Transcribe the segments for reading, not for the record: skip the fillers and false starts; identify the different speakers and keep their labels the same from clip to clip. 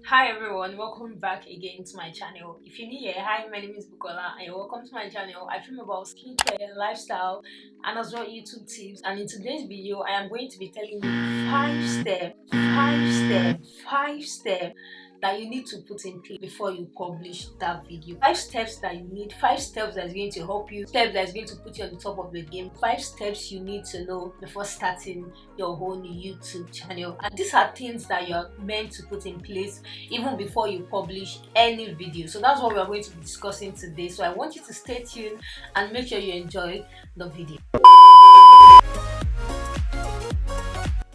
Speaker 1: Hi everyone, welcome back again to my channel. If you're new here, hi, my name is Bukola and welcome to my channel. I film about skincare, lifestyle, and as well YouTube tips. And in today's video, I am going to be telling you five step that you need to put in place before you publish that video. 5 steps that you need, 5 steps that is going to help you, steps that is going to put you on the top of the game, 5 steps you need to know before starting your own YouTube channel. And these are things that you are meant to put in place even before you publish any video. So that's what we are going to be discussing today. So I want you to stay tuned and make sure you enjoy the video.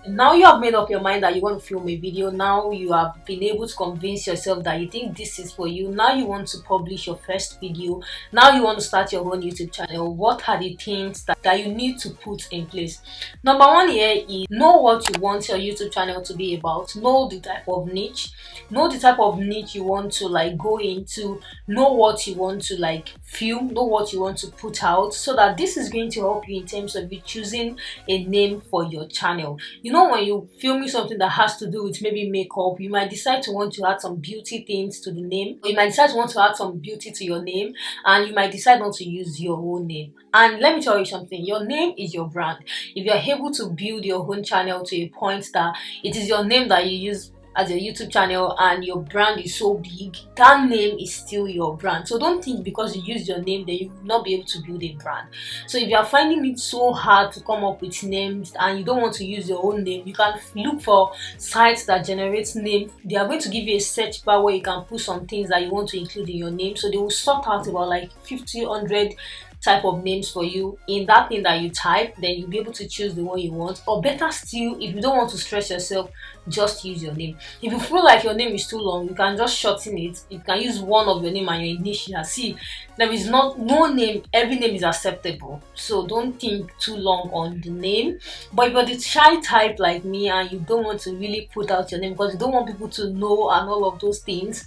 Speaker 1: Now you have made up your mind that you want to film a video. Now you have been able to convince yourself that you think this is for you. Now you want to publish your first video. Now you want to start your own YouTube channel. What are the things that you need to put in place? Number one here is know what you want your YouTube channel to be about. Know the type of niche. Know the type of niche you want to go into. Know what you want to film. Know what you want to put out, so that this is going to help you in terms of you choosing a name for your channel. You know, when you're filming something that has to do with maybe makeup, you might decide to want to add some beauty things to the name, or you might decide to want to add some beauty to your name, and you might decide not to use your own name. And let me tell you something, your name is your brand. If you're able to build your own channel to a point that it is your name that you use as your YouTube channel and your brand is so big, that name is still your brand. So don't think because you use your name that you will not be able to build a brand. So if you are finding it so hard to come up with names and you don't want to use your own name, you can look for sites that generate names. They are going to give you a search bar where you can put some things that you want to include in your name. So they will sort out about 50, 100 type of names for you in that thing that you type. Then you'll be able to choose the one you want. Or better still, if you don't want to stress yourself, just use your name. If you feel like your name is too long, you can just shorten it. You can use one of your name and your initial. See, there is no name, every name is acceptable, so don't think too long on the name. But if you're the shy type like me and you don't want to really put out your name because you don't want people to know and all of those things,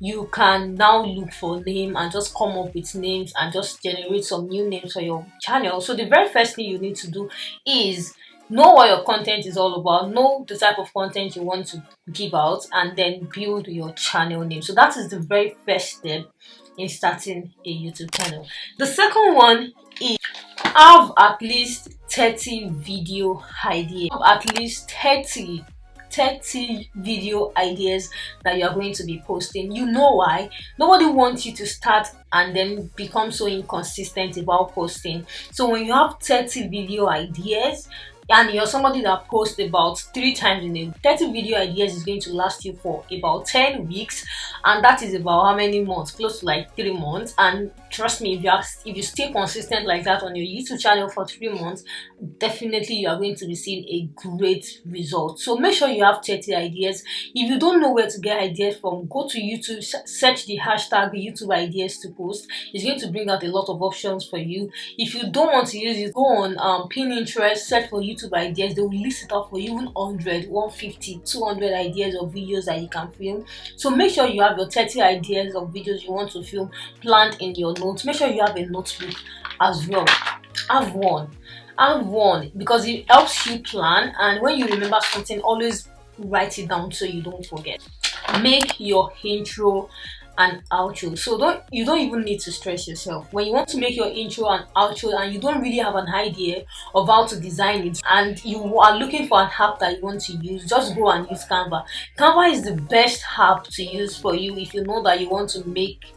Speaker 1: you can now look for name and just come up with names and just generate some new names for your channel. So the very first thing you need to do is know what your content is all about, know the type of content you want to give out, and then build your channel name. So that is the very first step in starting a YouTube channel. The second one is have at least 30 video ideas. Have at least 30 video ideas that you are going to be posting. You know why? Nobody wants you to start and then become so inconsistent about posting. So when you have 30 video ideas and you're somebody that posts about 3 times in a 30 video ideas is going to last you for about 10 weeks, and that is about how many months? Close to 3 months. And trust me, if you stay consistent like that on your YouTube channel for 3 months, definitely you are going to receive a great result. So make sure you have 30 ideas. If you don't know where to get ideas from, go to YouTube, search the hashtag YouTube ideas to post. It's going to bring out a lot of options for you. If you don't want to use it, go on Pinterest, search for YouTube ideas. They will list it up for you, even 100, 150, 200 ideas of videos that you can film. So make sure you have your 30 ideas of videos you want to film planned in your notes. Make sure you have a notebook as well. Have one because it helps you plan, and when you remember something, always write it down so you don't forget. Make your intro and outro. So you don't even need to stress yourself when you want to make your intro and outro and you don't really have an idea of how to design it and you are looking for an app that you want to use. Just go and use Canva. Canva is the best app to use for you if you know that you want to make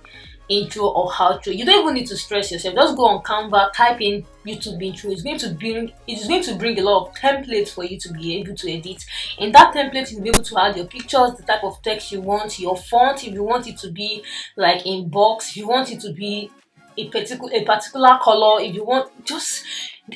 Speaker 1: intro or outro. You don't even need to stress yourself. Just go on Canva, type in YouTube intro. It's going to bring a lot of templates for you to be able to edit. In that template, you'll be able to add your pictures, the type of text you want, your font, if you want it to be in box, if you want it to be a particular color, if you want, just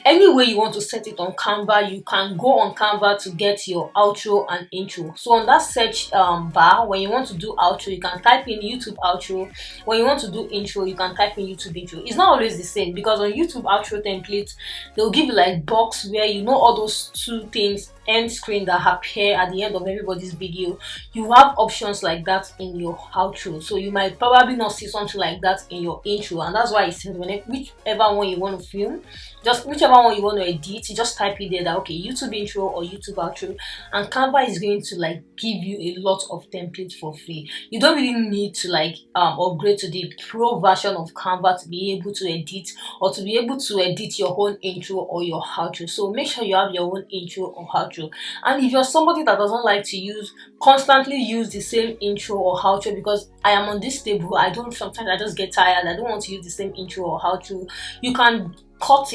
Speaker 1: any way you want to set it on Canva. You can go on Canva to get your outro and intro. So on that search bar, when you want to do outro, you can type in YouTube outro. When you want to do intro, you can type in YouTube intro. It's not always the same because on YouTube outro templates, they'll give you box where all those 2 things end screen that appear at the end of everybody's video. You have options like that in your outro, so you might probably not see something like that in your intro, and that's why it says whichever one you want to film, just whichever one you want to edit, you just type it there that okay, YouTube intro or YouTube outro, and Canva is going to like give you a lot of templates for free. You don't really need to like upgrade to the pro version of Canva to be able to edit, or to be able to edit your own intro or your outro. So make sure you have your own intro or outro. And if you're somebody that doesn't like to constantly use the same intro or outro, because I am on this table, sometimes I just get tired, I don't want to use the same intro or outro, you can cut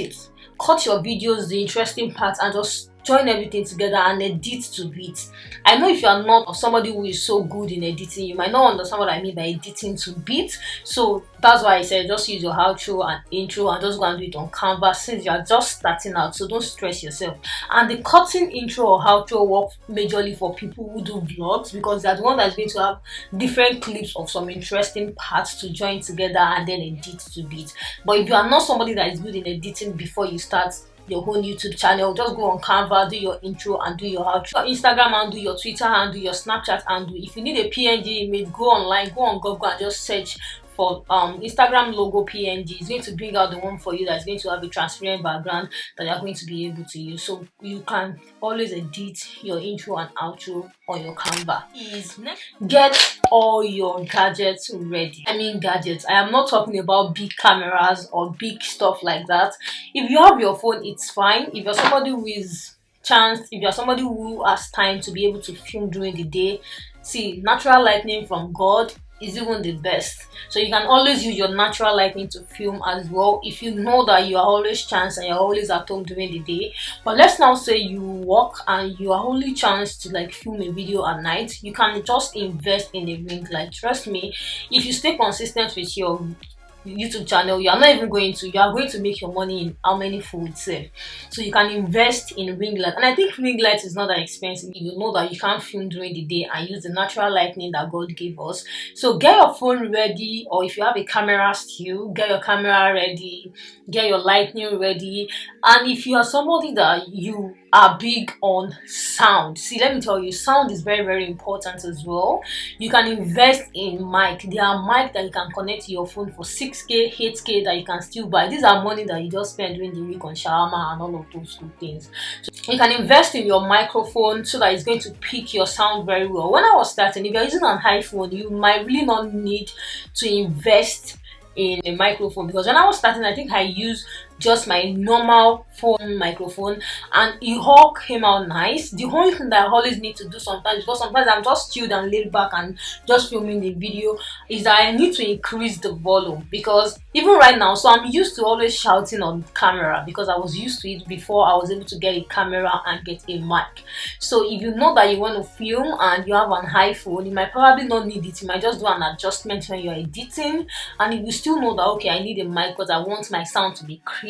Speaker 1: your videos, the interesting parts, and just join everything together and edit to beat. I know if you are not somebody who is so good in editing, you might not understand what I mean by editing to beat. So that's why I said just use your outro and intro and just go and do it on Canva since you are just starting out. So don't stress yourself. And the cutting intro or outro works majorly for people who do vlogs, because they're the one that's going to have different clips of some interesting parts to join together and then edit to beat. But if you are not somebody that is good in editing before you start your whole YouTube channel, just go on Canva, do your intro and do your outro. Your Instagram handle, your Twitter handle, your Snapchat handle. If you need a PNG image, go online, go on Google and just search for Instagram logo PNG. It's going to bring out the one for you that's going to have a transparent background that you're going to be able to use. So you can always edit your intro and outro on your Canva. Get all your gadgets ready. I mean gadgets, I am not talking about big cameras or big stuff like that. If you have your phone, it's fine. If you're somebody who has time to be able to film during the day, see, natural lighting from God is even the best. So you can always use your natural lighting to film as well, if you know that you are always chance and you're always at home during the day. But let's now say you work and you are only chance to like film a video at night, you can just invest in a ring light. Trust me, if you stay consistent with your YouTube channel, you are going to make your money in how many folds save. So you can invest in ring light, and I think ring light is not that expensive. You know that you can't film during the day and use the natural lighting that God gave us. So get your phone ready, or if you have a camera still, get your camera ready, get your lighting ready. And if you are somebody that you are big on sound, see, let me tell you, sound is very, very important as well. You can invest in mic. There are mic that you can connect to your phone for 6K, 8K that you can still buy. These are money that you just spend during the week on shawarma and all of those good things. So you can invest in your microphone so that it's going to pick your sound very well. When I was starting, if you're using an iPhone, you might really not need to invest in a microphone, because when I was starting, I think I used just my normal phone microphone and it all came out nice. The only thing that I always need to do sometimes, because sometimes I'm just chilled and laid back and just filming the video, is that I need to increase the volume, because even right now, so I'm used to always shouting on camera because I was used to it before I was able to get a camera and get a mic. So if you know that you want to film and you have an iPhone, you might probably not need it. You might just do an adjustment when you're editing, and if you still know that okay, I need a mic because I want my sound to be crisp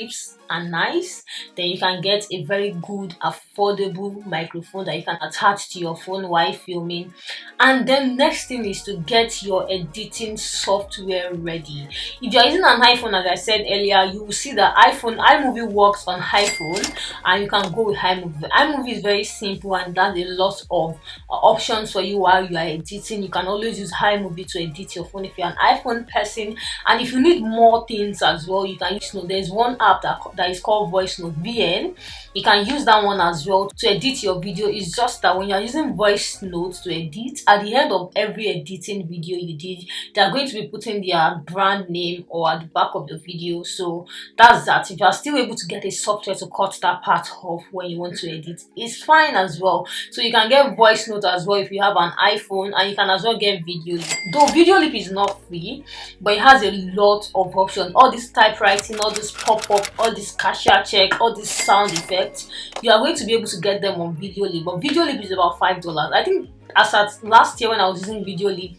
Speaker 1: and nice, then you can get a very good affordable microphone that you can attach to your phone while filming. And then next thing is to get your editing software ready. If you're using an iPhone, as I said earlier, you will see that iMovie works on iPhone, and you can go with iMovie. iMovie is very simple and does a lot of options for you while you are editing. You can always use iMovie to edit your phone if you're an iPhone person. And if you need more things as well, you can use there's one app that is called Voice Note VN. You can use that one as well to edit your video. It's just that when you're using Voice Notes to edit, at the end of every editing video you did, they're going to be putting their brand name or at the back of the video. So that's that. If you're still able to get a software to cut that part off when you want to edit, it's fine as well. So you can get Voice Note as well if you have an iPhone, and you can as well get Video Lip. Though Video Lip is not free, but it has a lot of options. All this typewriting, all this pop-up, all this cashier check, all this sound effects, you are going to be able to get them on Video Lip. But Video Lip is about $5. I think as at last year when I was using Video Lip,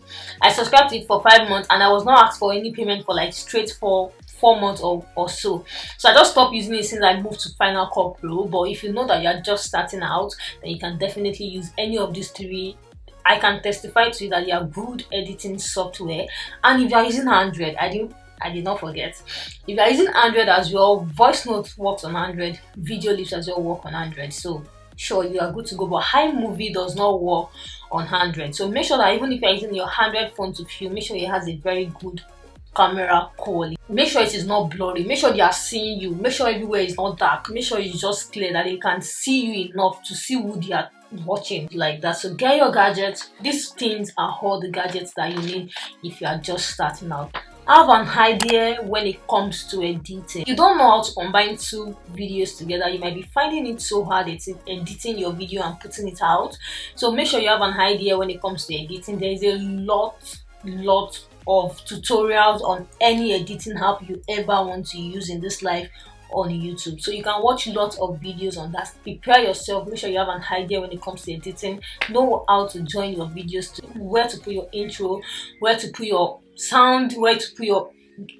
Speaker 1: I subscribed to it for 5 months and I was not asked for any payment for like straight for 4 months or so. So I just stopped using it since I moved to Final Cut Pro. But if you know that you're just starting out, then you can definitely use any of these three. I can testify to you that they are good editing software. And if you're using Android, I did not forget, if you're using Android as well, Voice Note works on Android, Video Lips as well work on Android. So sure, you are good to go. But iMovie does not work on Android. So make sure that even if you're using your Android phone to film, make sure it has a very good camera quality. Make sure it is not blurry, make sure they are seeing you, make sure everywhere is not dark, make sure it's just clear that they can see you enough to see who they are watching, like that. So get your gadgets. These things are all the gadgets that you need if you are just starting out. Have an idea when it comes to editing. You don't know how to combine two videos together, you might be finding it so hard editing your video and putting it out. So make sure you have an idea when it comes to editing. There is a lot of tutorials on any editing app you ever want to use in this life on YouTube, so you can watch lots of videos on that. Prepare yourself, make sure you have an idea when it comes to editing, know how to join your videos, to where to put your intro, where to put your sound, where to put your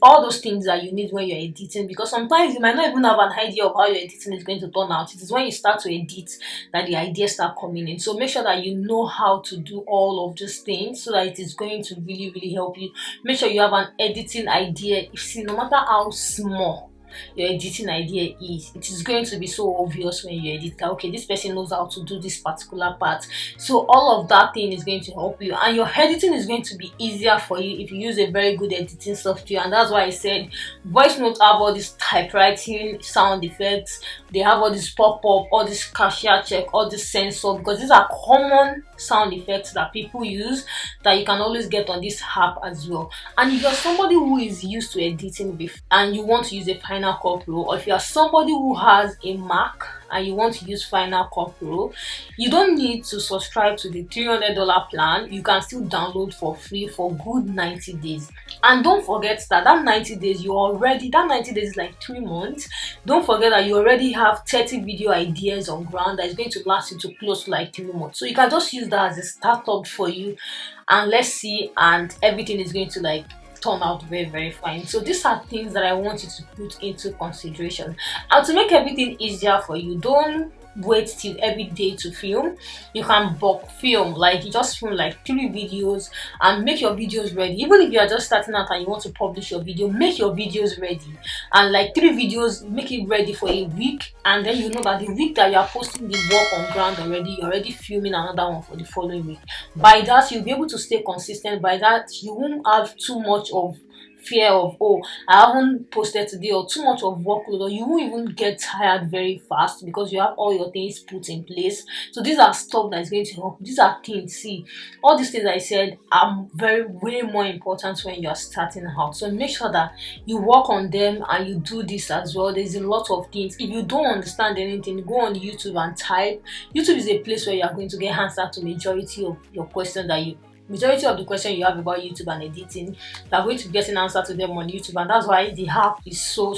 Speaker 1: all those things that you need when you're editing, because sometimes you might not even have an idea of how your editing is going to turn out. It is when you start to edit that the ideas start coming in. So make sure that you know how to do all of these things so that it is going to really help you. Make sure you have an editing idea. You see, no matter how small your editing idea is, it is going to be so obvious when you edit that, okay, this person knows how to do this particular part. So all of that thing is going to help you, and your editing is going to be easier for you if you use a very good editing software. And that's why I said voice notes have all these typewriting sound effects, they have all this pop-up, all this cashier check, all this sensor, because these are common sound effects that people use that you can always get on this app as well. And if you're somebody who is used to editing before and you want to use a Final Cut Pro, or if you are somebody who has a Mac and you want to use Final Cut Pro, you don't need to subscribe to the $300 plan. You can still download for free for good 90 days. And don't forget that 90 days, that 90 days is like 3 months. Don't forget that you already have 30 video ideas on ground that is going to last you to close to like 3 months. So you can just use that as a startup for you, and let's see, and everything is going to like turn out very fine. So these are things that I want you to put into consideration. And to make everything easier for you, don't wait till every day to film. You can bulk film, like you just film like 3 videos and make your videos ready. Even if you are just starting out and you want to publish your video, make your videos ready, and like 3 videos, make it ready for a week, and then you know that the week that you are posting the work on ground already, you're already filming another one for the following week. By that, you'll be able to stay consistent. By that, you won't have too much of fear of, oh, I haven't posted today, or too much of workload, or you won't even get tired very fast because you have all your things put in place. So these are stuff that is going to help. These are things, see, all these things I said are way more important when you are starting out. So make sure that you work on them and you do this as well. There's a lot of things. If you don't understand anything, go on YouTube and type. YouTube is a place where you are going to get answer to majority of your questions majority of the questions you have about YouTube and editing. You are going to get an answer to them on YouTube, and that's why the app is so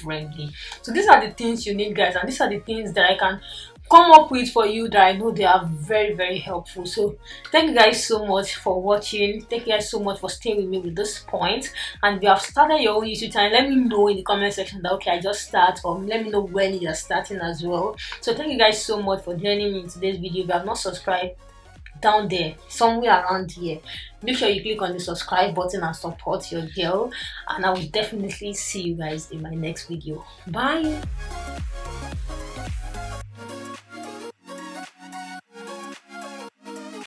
Speaker 1: friendly. So these are the things you need, guys, and these are the things that I can come up with for you that I know they are very helpful. So thank you guys so much for watching. Thank you guys so much for staying with me with this point. And if you have started your own YouTube channel, let me know in the comment section that, okay, I just start, or let me know when you're starting as well. So thank you guys so much for joining me in today's video. If you have not subscribed, down there somewhere around here, make sure you click on the subscribe button and support your girl, and I will definitely see you guys in my next video. Bye.